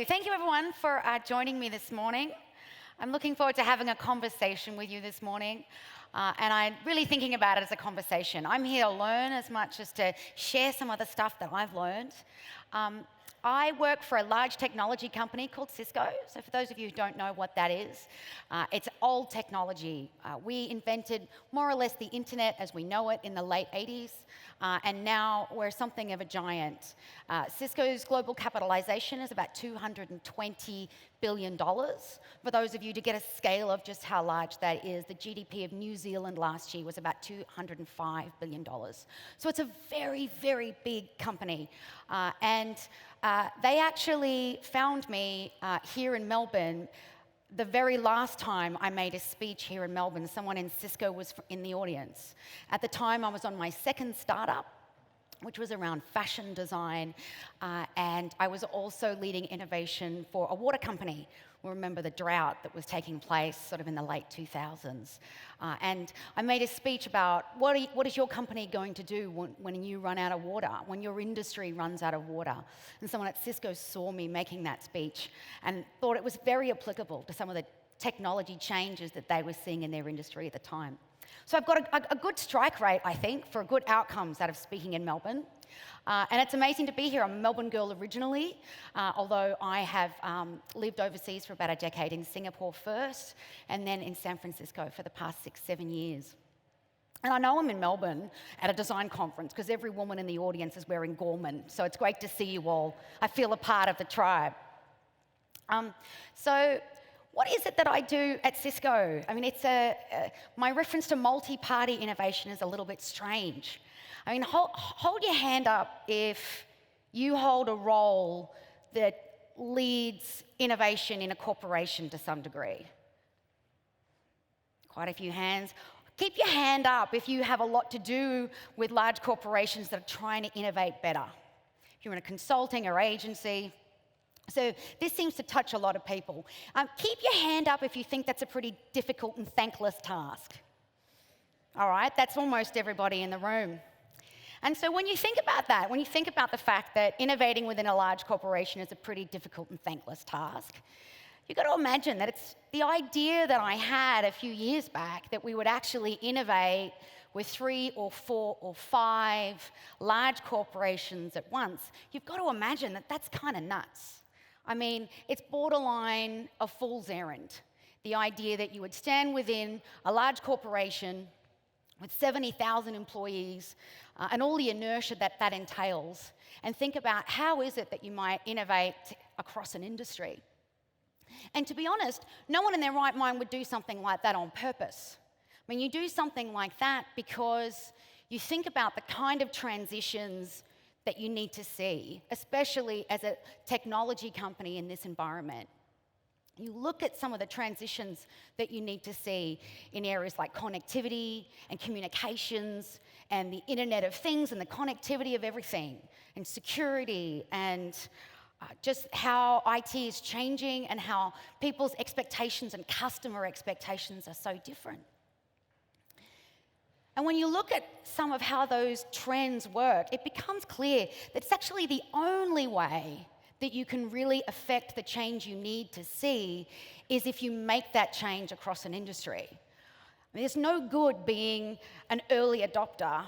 Thank you everyone for joining me this morning. I'm looking forward to having a conversation with you this morning, and I'm really thinking about it as a conversation. I'm here to learn as much as to share some of the stuff that I've learned. I work for a large technology company called Cisco. So for those of you who don't know what that is, it's old technology. We invented more or less the internet as we know it in the late 80s, and now we're something of a giant. Cisco's global capitalization is about $220 billion. For those of you to get a scale of just how large that is, the GDP of New Zealand last year was about $205 billion. So it's a very, very big company. And they actually found me here in Melbourne. The very last time I made a speech here in Melbourne, someone in Cisco was in the audience. At the time, I was on my second startup, which was around fashion design, and I was also leading innovation for a water company. We remember the drought that was taking place sort of in the late 2000s. And I made a speech about what is your company going to do when you run out of water, when your industry runs out of water. And someone at Cisco saw me making that speech and thought it was very applicable to some of the technology changes that they were seeing in their industry at the time. So I've got a good strike rate, I think, for good outcomes out of speaking in Melbourne. And it's amazing to be here. I'm a Melbourne girl originally, although I have lived overseas for about a decade in Singapore first, and then in San Francisco for the past 6-7 years. And I know I'm in Melbourne at a design conference because every woman in the audience is wearing Gorman, so it's great to see you all. I feel a part of the tribe. So what is it that I do at Cisco? I mean, my reference to multi-party innovation is a little bit strange. I mean, hold your hand up if you hold a role that leads innovation in a corporation to some degree. Quite a few hands. Keep your hand up if you have a lot to do with large corporations that are trying to innovate better. If you're in a consulting or agency. So this seems to touch a lot of people. Keep your hand up if you think that's a pretty difficult and thankless task. All right, that's almost everybody in the room. And so when you think about that, when you think about the fact that innovating within a large corporation is a pretty difficult and thankless task, you've got to imagine that it's the idea that I had a few years back that we would actually innovate with 3 or 4 or 5 large corporations at once. You've got to imagine that that's kind of nuts. I mean, it's borderline a fool's errand. The idea that you would stand within a large corporation with 70,000 employees and all the inertia that that entails, and think about how is it that you might innovate across an industry. And to be honest, no one in their right mind would do something like that on purpose. I mean, you do something like that because you think about the kind of transitions that you need to see, especially as a technology company in this environment. You look at some of the transitions that you need to see in areas like connectivity and communications and the Internet of Things and the connectivity of everything and security and just how IT is changing and how people's expectations and customer expectations are so different. And when you look at some of how those trends work, it becomes clear that it's actually the only way that you can really affect the change you need to see is if you make that change across an industry. I mean, there's no good being an early adopter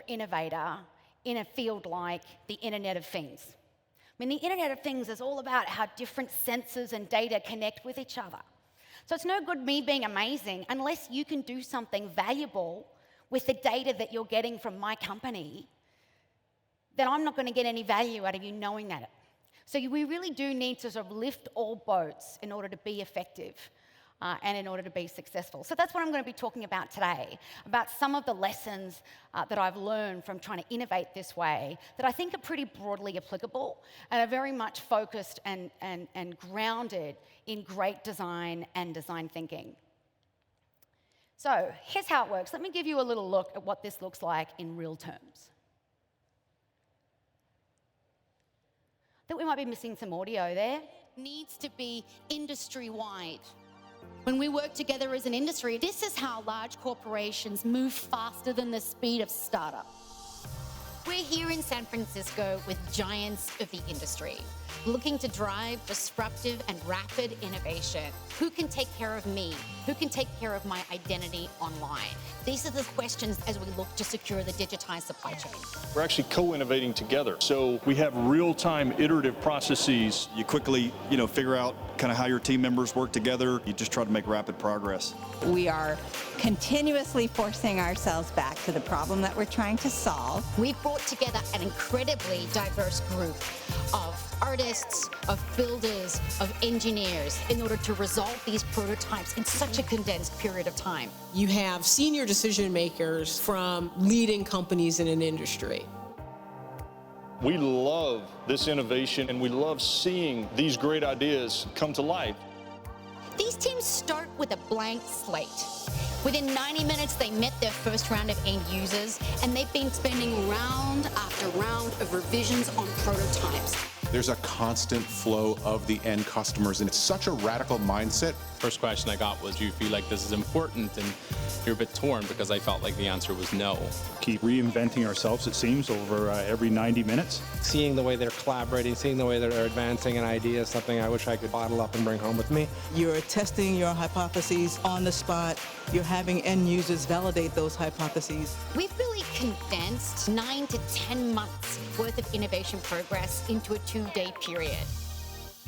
innovator in a field like the Internet of Things. I mean, the Internet of Things is all about how different sensors and data connect with each other. So it's no good me being amazing unless you can do something valuable with the data that you're getting from my company. Then I'm not going to get any value out of you knowing that. So we really do need to sort of lift all boats in order to be effective and in order to be successful. So that's what I'm going to be talking about today, about some of the lessons that I've learned from trying to innovate this way that I think are pretty broadly applicable and are very much focused and grounded in great design and design thinking. So here's how it works. Let me give you a little look at what this looks like in real terms. we might be missing some audio there. Needs to be industry-wide. When we work together as an industry, this is how large corporations move faster than the speed of startup. We're here in San Francisco with giants of the industry, looking to drive disruptive and rapid innovation. Who can take care of me? Who can take care of my identity online? These are the questions as we look to secure the digitized supply chain. We're actually co-innovating together. So we have real-time iterative processes. You quickly, figure out kind of how your team members work together. You just try to make rapid progress. We are continuously forcing ourselves back to the problem that we're trying to solve. We've brought together an incredibly diverse group of artists, of builders, of engineers in order to resolve these prototypes in such a condensed period of time. You have senior decision makers from leading companies in an industry. We love this innovation and we love seeing these great ideas come to life. These teams start with a blank slate. Within 90 minutes, they met their first round of end users, and they've been spending round after round of revisions on prototypes. There's a constant flow of the end customers, and it's such a radical mindset. First question I got was, do you feel like this is important? And you're a bit torn, because I felt like the answer was no. Keep reinventing ourselves, it seems, over every 90 minutes. Seeing the way they're collaborating, seeing the way that they're advancing an idea is something I wish I could bottle up and bring home with me. You're testing your hypotheses on the spot. You're having end users validate those hypotheses. We've really condensed 9 to 10 months worth of innovation progress into a 2-day period.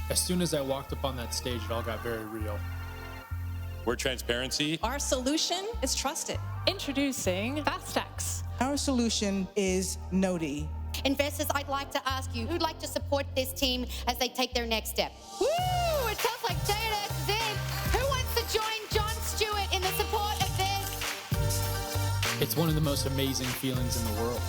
As soon as I walked up on that stage, it all got very real. We're transparency. Our solution is trusted. Introducing FastX. Our solution is Noti. Investors, I'd like to ask you, who'd like to support this team as they take their next step? Woo! It sounds like JNS is in. Who wants to join John Stewart in the support of this? It's one of the most amazing feelings in the world.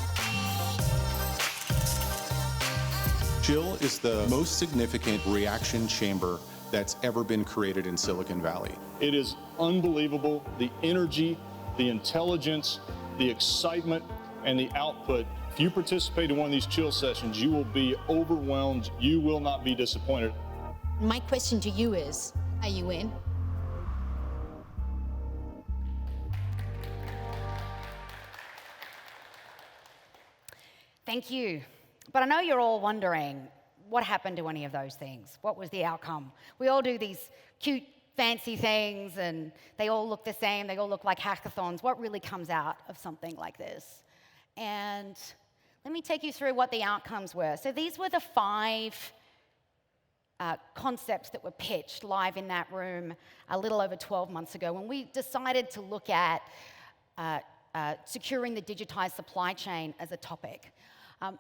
CHILL is the most significant reaction chamber that's ever been created in Silicon Valley. It is unbelievable, the energy, the intelligence, the excitement, and the output. If you participate in one of these CHILL sessions, you will be overwhelmed. You will not be disappointed. My question to you is, are you in? Thank you. But I know you're all wondering, what happened to any of those things? What was the outcome? We all do these cute, fancy things, and they all look the same. They all look like hackathons. What really comes out of something like this? And let me take you through what the outcomes were. So these were the 5 concepts that were pitched live in that room a little over 12 months ago when we decided to look at securing the digitized supply chain as a topic.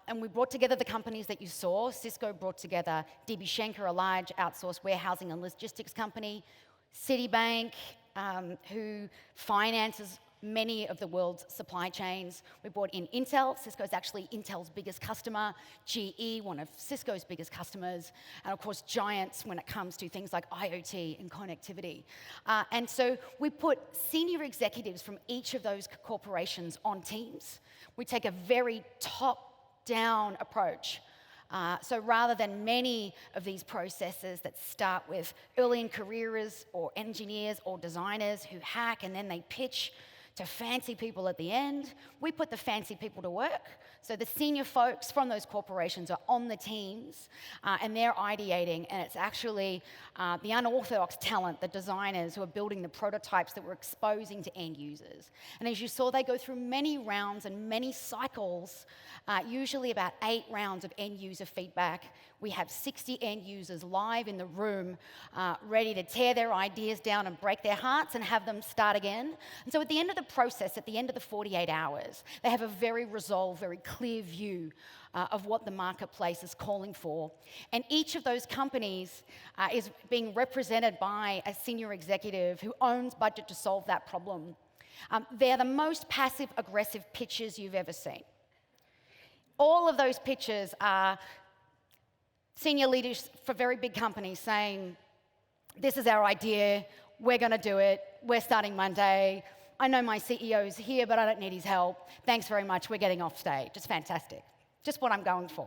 And we brought together the companies that you saw. Cisco brought together DB Schenker, a large outsourced warehousing and logistics company. Citibank, who finances many of the world's supply chains. We brought in Intel. Cisco is actually Intel's biggest customer. GE, one of Cisco's biggest customers. And of course, giants when it comes to things like IoT and connectivity. And so we put senior executives from each of those corporations on teams. We take a very top-down approach. So rather than many of these processes that start with early in careers or engineers or designers who hack and then they pitch to fancy people at the end, we put the fancy people to work. So the senior folks from those corporations are on the teams and they're ideating, and it's actually the unorthodox talent, the designers who are building the prototypes that we're exposing to end users. And as you saw, they go through many rounds and many cycles, usually about 8 rounds of end user feedback. We have 60 end users live in the room, ready to tear their ideas down and break their hearts and have them start again. And so at the end of the process, at the end of the 48 hours, they have a very resolved, very clear view of what the marketplace is calling for. And each of those companies is being represented by a senior executive who owns budget to solve that problem. They're the most passive-aggressive pitches you've ever seen. All of those pitches are senior leaders for very big companies saying, this is our idea, we're going to do it, we're starting Monday, I know my CEO's here, but I don't need his help, thanks very much, we're getting off stage. It's fantastic. Just what I'm going for.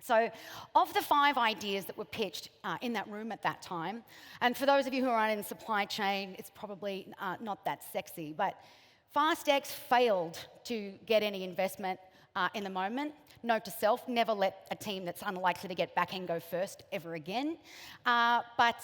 So of the 5 ideas that were pitched in that room at that time, and for those of you who are in supply chain, it's probably not that sexy, but FastX failed to get any investment in the moment. Note to self, never let a team that's unlikely to get backing go first ever again. But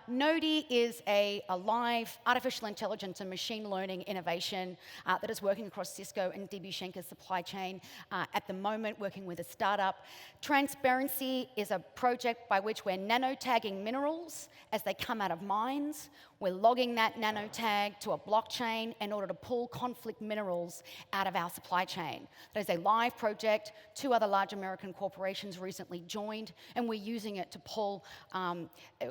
Nodi is a live artificial intelligence and machine learning innovation that is working across Cisco and DB Schenker's supply chain at the moment, working with a startup. Transparency is a project by which we're nanotagging minerals as they come out of mines. We're logging that nanotag to a blockchain in order to pull conflict minerals out of our supply chain. That is a live project. 2 other large American corporations recently joined, and we're using it to pull,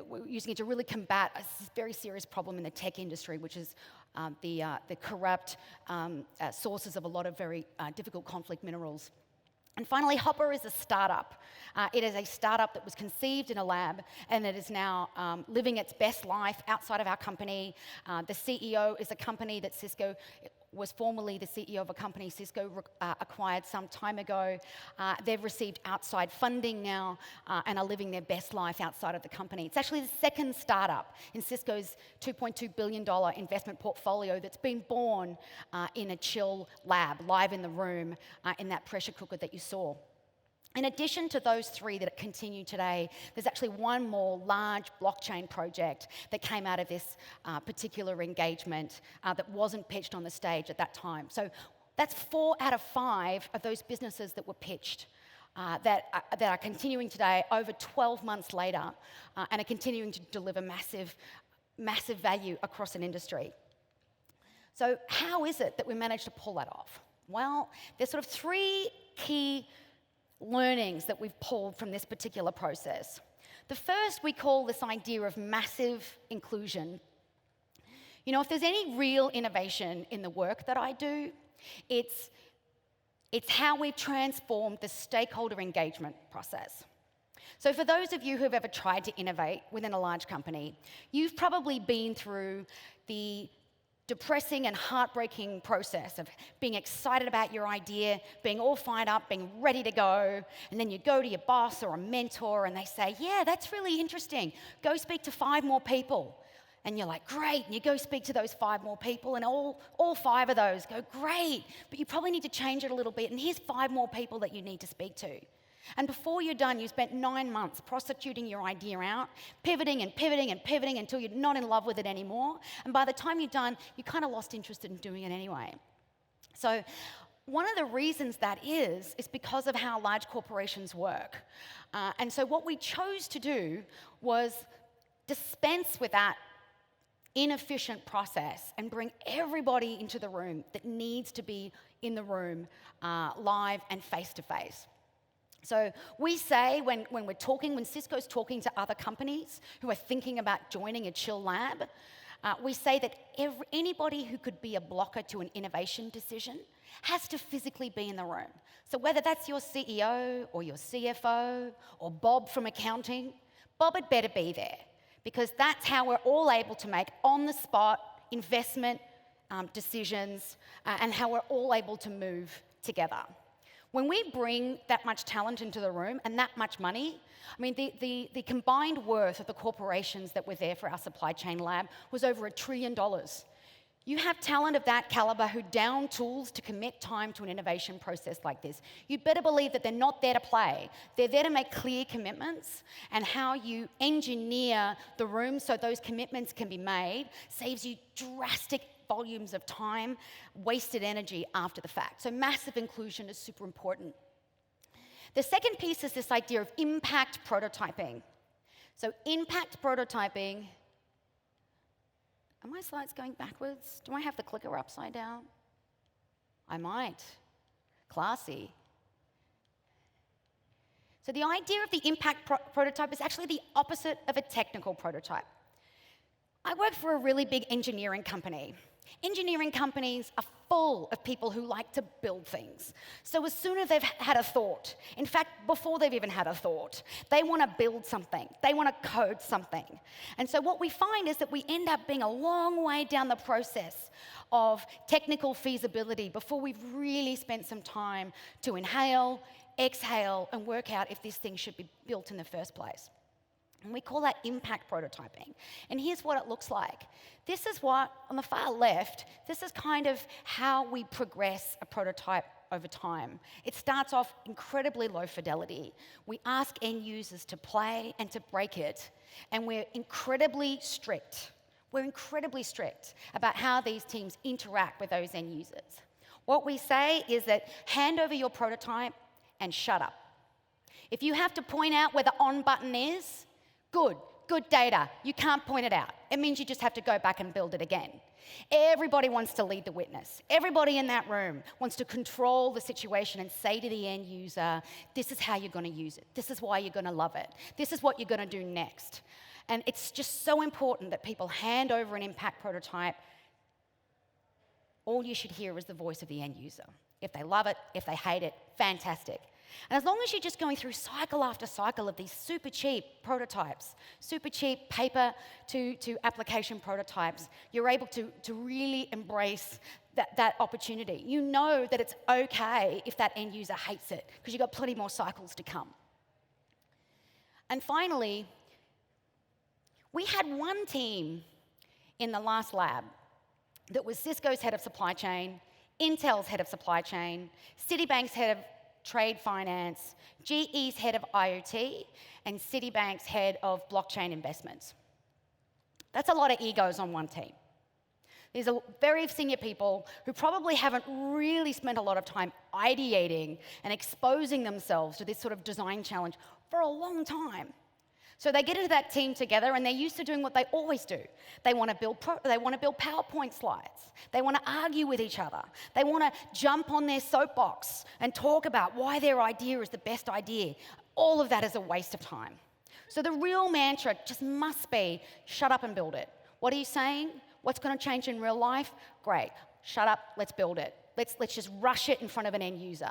we're using it to really combat a very serious problem in the tech industry, which is the corrupt sources of a lot of very difficult conflict minerals. And finally, Hopper is a startup. It is a startup that was conceived in a lab, and it is now living its best life outside of our company. The CEO is a company that Cisco was formerly the CEO of a company Cisco acquired some time ago. They've received outside funding now and are living their best life outside of the company. It's actually the second startup in Cisco's $2.2 billion investment portfolio that's been born in a chill lab, live in the room, in that pressure cooker that you saw. In addition to those 3 that continue today, there's actually one more large blockchain project that came out of this particular engagement that wasn't pitched on the stage at that time. So that's 4 out of 5 of those businesses that were pitched that are continuing today over 12 months later and are continuing to deliver massive value across an industry. So how is it that we managed to pull that off? Well, there's sort of 3 key learnings that we've pulled from this particular process. The first we call this idea of massive inclusion. You know, if there's any real innovation in the work that I do, it's how we've transformed the stakeholder engagement process. So for those of you who've ever tried to innovate within a large company, you've probably been through the depressing and heartbreaking process of being excited about your idea, being all fired up, being ready to go, and then you go to your boss or a mentor and they say, yeah, that's really interesting. Go speak to 5 more people. And you're like, great, and you go speak to those 5 more people, and all 5 of those go, great, but you probably need to change it a little bit, and here's 5 more people that you need to speak to. And before you're done, you spent 9 months prostituting your idea out, pivoting and pivoting and pivoting until you're not in love with it anymore. And by the time you're done, you kind of lost interest in doing it anyway. So one of the reasons that is because of how large corporations work. And so what we chose to do was dispense with that inefficient process and bring everybody into the room that needs to be in the room live and face-to-face. So we say when Cisco's talking to other companies who are thinking about joining a chill lab, we say that anybody who could be a blocker to an innovation decision has to physically be in the room. So whether that's your CEO or your CFO or Bob from accounting, Bob had better be there because that's how we're all able to make on-the-spot investment decisions and how we're all able to move together. When we bring that much talent into the room and that much money, I mean, the combined worth of the corporations that were there for our supply chain lab was over $1 trillion. You have talent of that caliber who down tools to commit time to an innovation process like this. You better believe that they're not there to play. They're there to make clear commitments, and how you engineer the room so those commitments can be made saves you drastic volumes of time, wasted energy after the fact. So massive inclusion is super important. The second piece is this idea of impact prototyping. So impact prototyping, are my slides going backwards? Do I have the clicker upside down? I might. Classy. So the idea of the impact prototype is actually the opposite of a technical prototype. I work for a really big engineering company. Engineering companies are full of people who like to build things. So as soon as they've had a thought, in fact, before they've even had a thought, they want to build something. They want to code something. And so what we find is that we end up being a long way down the process of technical feasibility before we've really spent some time to inhale, exhale, and work out if this thing should be built in the first place. And we call that impact prototyping. And here's what it looks like. This is what, on the far left, this is kind of how we progress a prototype over time. It starts off incredibly low fidelity. We ask end users to play and to break it, and we're incredibly strict. We're incredibly strict about how these teams interact with those end users. What we say is that hand over your prototype and shut up. If you have to point out where the on button is, good data. You can't point it out. It means you just have to go back and build it again. Everybody wants to lead the witness. Everybody in that room wants to control the situation and say to the end user, this is how you're going to use it. This is why you're going to love it. This is what you're going to do next. And it's just so important that people hand over an impact prototype. All you should hear is the voice of the end user. If they love it, if they hate it, fantastic. And as long as you're just going through cycle after cycle of these super cheap prototypes, super cheap paper to application prototypes, you're able to really embrace that opportunity. You know that it's okay if that end user hates it, because you've got plenty more cycles to come. And finally, we had one team in the last lab that was Cisco's head of supply chain, Intel's head of supply chain, Citibank's head of trade finance, GE's head of IoT, and Citibank's head of blockchain investments. That's a lot of egos on one team. These are very senior people who probably haven't really spent a lot of time ideating and exposing themselves to this sort of design challenge for a long time. So they get into that team together, and they're used to doing what they always do. They want to build PowerPoint slides. They want to argue with each other. They want to jump on their soapbox and talk about why their idea is the best idea. All of that is a waste of time. So the real mantra just must be, shut up and build it. What are you saying? What's going to change in real life? Great. Shut up, let's build it. Let's just rush it in front of an end user.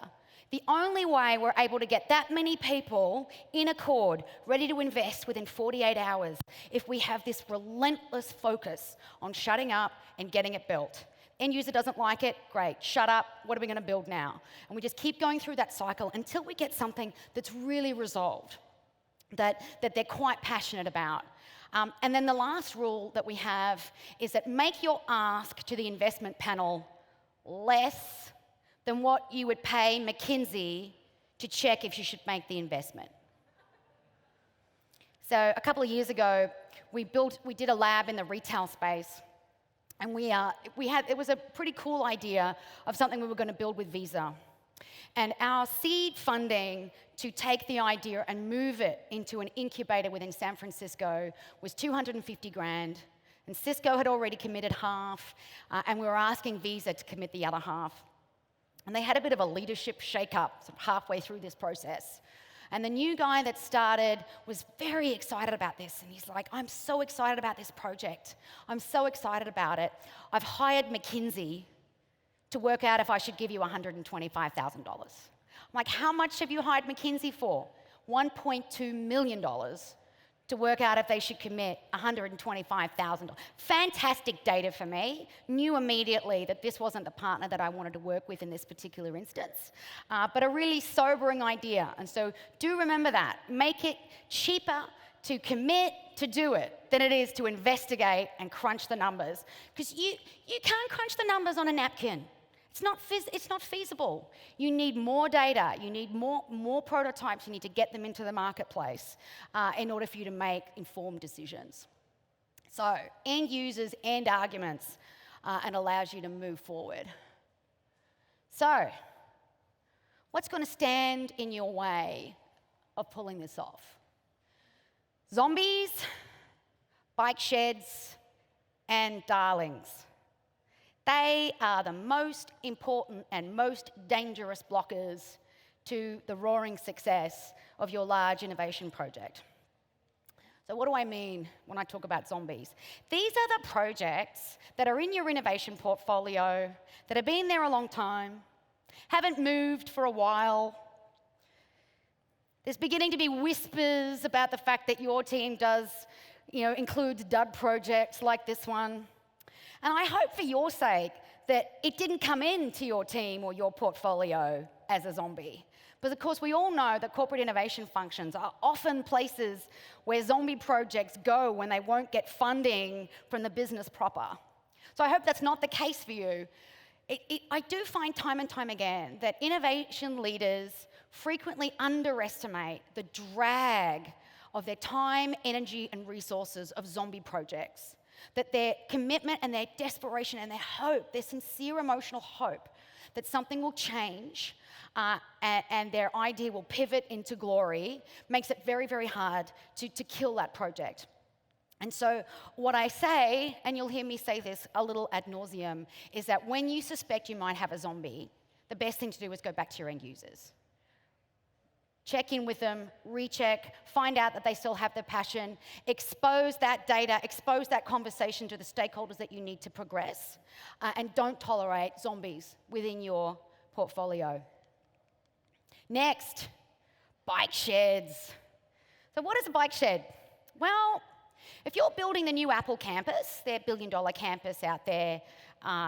The only way we're able to get that many people in accord, ready to invest within 48 hours, if we have this relentless focus on shutting up and getting it built. End user doesn't like it, great, shut up, what are we going to build now? And we just keep going through that cycle until we get something that's really resolved, that they're quite passionate about. And then the last rule that we have is that make your ask to the investment panel less than what you would pay McKinsey to check if you should make the investment. So a couple of years ago, we did a lab in the retail space, and it was a pretty cool idea of something we were going to build with Visa. And our seed funding to take the idea and move it into an incubator within San Francisco was $250,000. And Cisco had already committed half, and we were asking Visa to commit the other half. And they had a bit of a leadership shake-up sort of halfway through this process. And the new guy that started was very excited about this. And he's like, I'm so excited about this project. I'm so excited about it. I've hired McKinsey to work out if I should give you $125,000. I'm like, how much have you hired McKinsey for? $1.2 million to work out if they should commit $125,000. Fantastic data for me. Knew immediately that this wasn't the partner that I wanted to work with in this particular instance, but a really sobering idea. And so do remember that. Make it cheaper to commit to do it than it is to investigate and crunch the numbers. Because you can't crunch the numbers on a napkin. It's not feasible. You need more data. You need more prototypes. You need to get them into the marketplace in order for you to make informed decisions. So end users, end arguments, and allows you to move forward. So what's going to stand in your way of pulling this off? Zombies, bike sheds, and darlings. They are the most important and most dangerous blockers to the roaring success of your large innovation project. So what do I mean when I talk about zombies? These are the projects that are in your innovation portfolio, that have been there a long time, haven't moved for a while. There's beginning to be whispers about the fact that your team includes dud projects like this one. And I hope for your sake that it didn't come into your team or your portfolio as a zombie, But of course, we all know that corporate innovation functions are often places where zombie projects go when they won't get funding from the business proper. So I hope that's not the case for you. I do find time and time again that innovation leaders frequently underestimate the drag of their time, energy, and resources of zombie projects. That their commitment and their desperation and their hope, their sincere emotional hope that something will change and their idea will pivot into glory makes it very, very hard to kill that project. And so what I say, and you'll hear me say this a little ad nauseum, is that when you suspect you might have a zombie, the best thing to do is go back to your end users. Check in with them, recheck, find out that they still have the passion, expose that data, expose that conversation to the stakeholders that you need to progress, and don't tolerate zombies within your portfolio. Next, bike sheds. So what is a bike shed? Well, if you're building the new Apple campus, their billion-dollar campus out there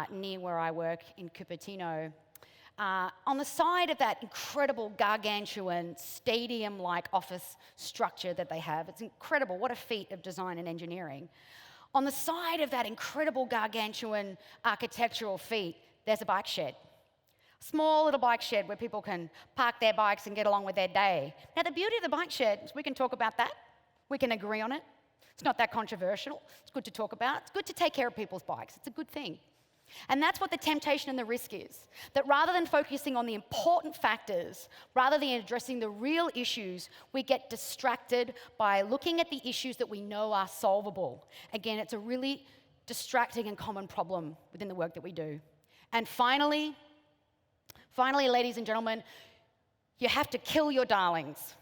near where I work in Cupertino, on the side of that incredible gargantuan stadium-like office structure that they have, it's incredible, what a feat of design and engineering. On the side of that incredible gargantuan architectural feat, there's a bike shed. Small little bike shed where people can park their bikes and get along with their day. Now the beauty of the bike shed is we can talk about that, we can agree on it. It's not that controversial, it's good to talk about, it's good to take care of people's bikes, it's a good thing. And that's what the temptation and the risk is. That rather than focusing on the important factors, rather than addressing the real issues, we get distracted by looking at the issues that we know are solvable. Again, it's a really distracting and common problem within the work that we do. And finally, ladies and gentlemen, you have to kill your darlings.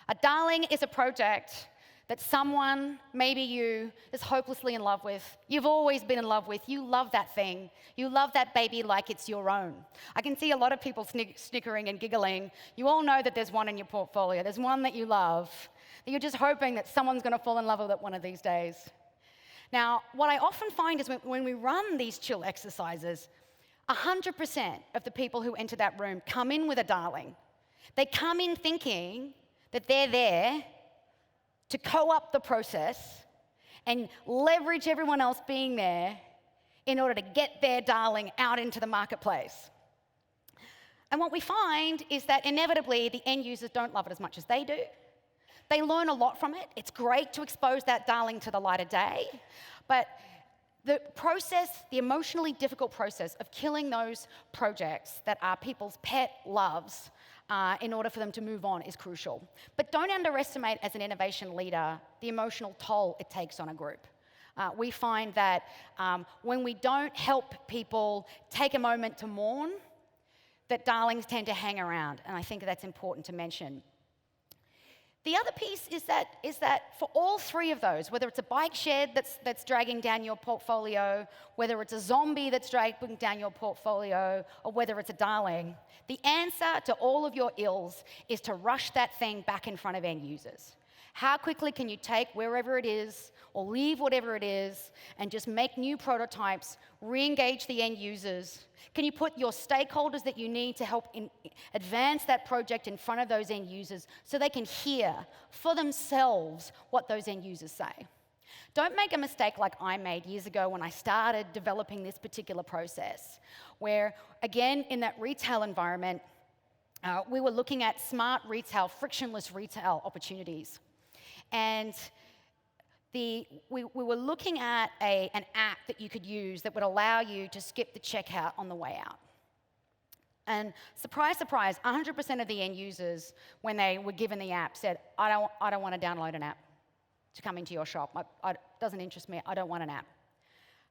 A darling is a project that someone, maybe you, is hopelessly in love with. You've always been in love with. You love that thing. You love that baby like it's your own. I can see a lot of people snickering and giggling. You all know that there's one in your portfolio. There's one that you love. That you're just hoping that someone's going to fall in love with it one of these days. Now, what I often find is when we run these chill exercises, 100% of the people who enter that room come in with a darling. They come in thinking that they're there to co-opt the process and leverage everyone else being there in order to get their darling out into the marketplace. And what we find is that inevitably the end users don't love it as much as they do. They learn a lot from it. It's great to expose that darling to the light of day, but the process, the emotionally difficult process of killing those projects that are people's pet loves in order for them to move on is crucial. But don't underestimate, as an innovation leader, the emotional toll it takes on a group. We find that when we don't help people take a moment to mourn, that darlings tend to hang around, and I think that's important to mention. The other piece is that for all three of those, whether it's a bike shed that's dragging down your portfolio, whether it's a zombie that's dragging down your portfolio, or whether it's a darling, the answer to all of your ills is to rush that thing back in front of end users. How quickly can you take wherever it is or leave whatever it is and just make new prototypes, re-engage the end users? Can you put your stakeholders that you need to help advance that project in front of those end users so they can hear for themselves what those end users say? Don't make a mistake like I made years ago when I started developing this particular process, where, again, in that retail environment, we were looking at smart retail, frictionless retail opportunities. And we were looking at an app that you could use that would allow you to skip the checkout on the way out. And surprise, surprise, 100% of the end users, when they were given the app, said, I don't want to download an app to come into your shop. It doesn't interest me. I don't want an app.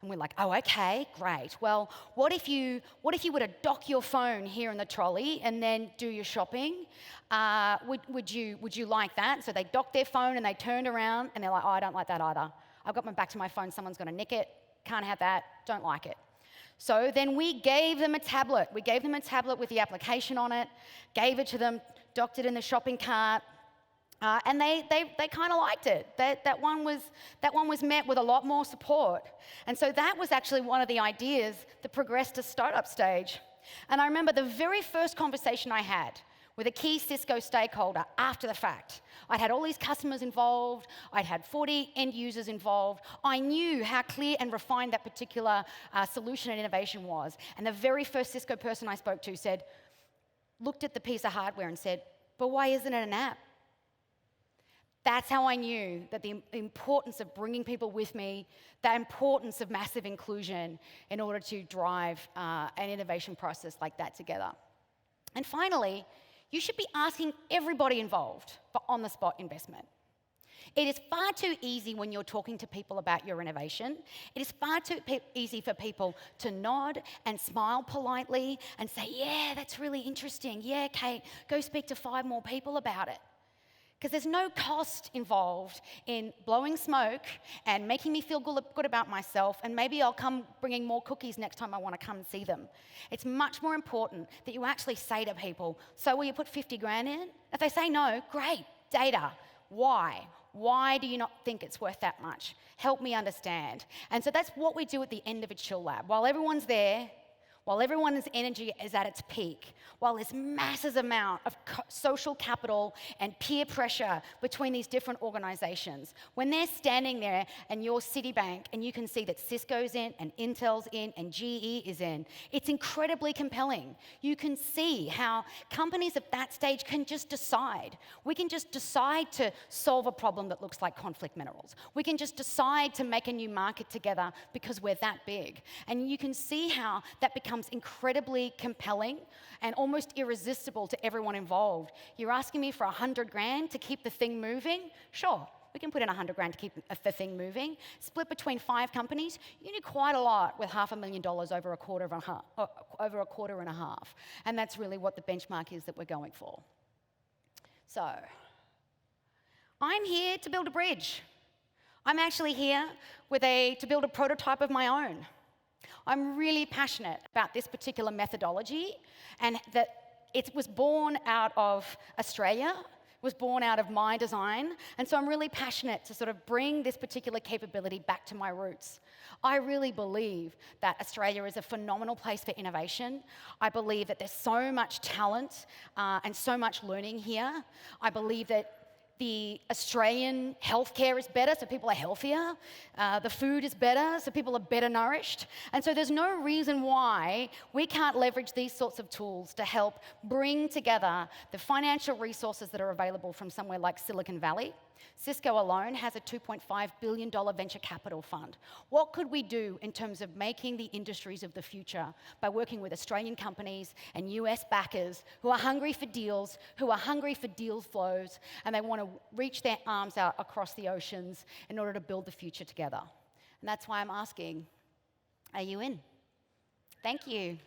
And we're like, oh, okay, great. Well, what if you were to dock your phone here in the trolley and then do your shopping? Would you like that? So they docked their phone and they turned around and they're like, oh, I don't like that either. I've got my back to my phone. Someone's going to nick it. Can't have that. Don't like it. So then we gave them a tablet. We gave them a tablet with the application on it, gave it to them, docked it in the shopping cart. And they kind of liked it. That one was met with a lot more support. And so that was actually one of the ideas that progressed to startup stage. And I remember the very first conversation I had with a key Cisco stakeholder after the fact. I'd had all these customers involved. I'd had 40 end users involved. I knew how clear and refined that particular solution and innovation was. And the very first Cisco person I spoke to looked at the piece of hardware and said, but why isn't it an app? That's how I knew that the importance of bringing people with me, the importance of massive inclusion in order to drive an innovation process like that together. And finally, you should be asking everybody involved for on-the-spot investment. It is far too easy when you're talking to people about your innovation. It is far too easy for people to nod and smile politely and say, yeah, that's really interesting. Yeah, Kate, go speak to 5 more people about it. Because there's no cost involved in blowing smoke and making me feel good about myself, and maybe I'll come bringing more cookies next time I want to come and see them. It's much more important that you actually say to people, so will you put 50 grand in? If they say no, great, data. Why? Why do you not think it's worth that much? Help me understand. And so that's what we do at the end of a chill lab. While everyone's there, while everyone's energy is at its peak, while there's massive amount of social capital and peer pressure between these different organizations, when they're standing there and you're Citibank and you can see that Cisco's in and Intel's in and GE is in, it's incredibly compelling. You can see how companies at that stage can just decide. We can just decide to solve a problem that looks like conflict minerals. We can just decide to make a new market together because we're that big. And you can see how that becomes incredibly compelling and almost irresistible to everyone involved. You're asking me for 100 grand to keep the thing moving? Sure, we can put in 100 grand to keep the thing moving. Split between 5 companies, you do quite a lot with $500,000 over a quarter and a half. And that's really what the benchmark is that we're going for. So, I'm here to build a bridge. I'm actually here to build a prototype of my own. I'm really passionate about this particular methodology, and that it was born out of Australia, was born out of my design, and so I'm really passionate to sort of bring this particular capability back to my roots. I really believe that Australia is a phenomenal place for innovation. I believe that there's so much talent and so much learning here. I believe that the Australian healthcare is better, so people are healthier. The food is better, so people are better nourished. And so there's no reason why we can't leverage these sorts of tools to help bring together the financial resources that are available from somewhere like Silicon Valley. Cisco alone has a $2.5 billion venture capital fund. What could we do in terms of making the industries of the future by working with Australian companies and US backers who are hungry for deals, who are hungry for deal flows, and they want to reach their arms out across the oceans in order to build the future together? And that's why I'm asking, are you in? Thank you.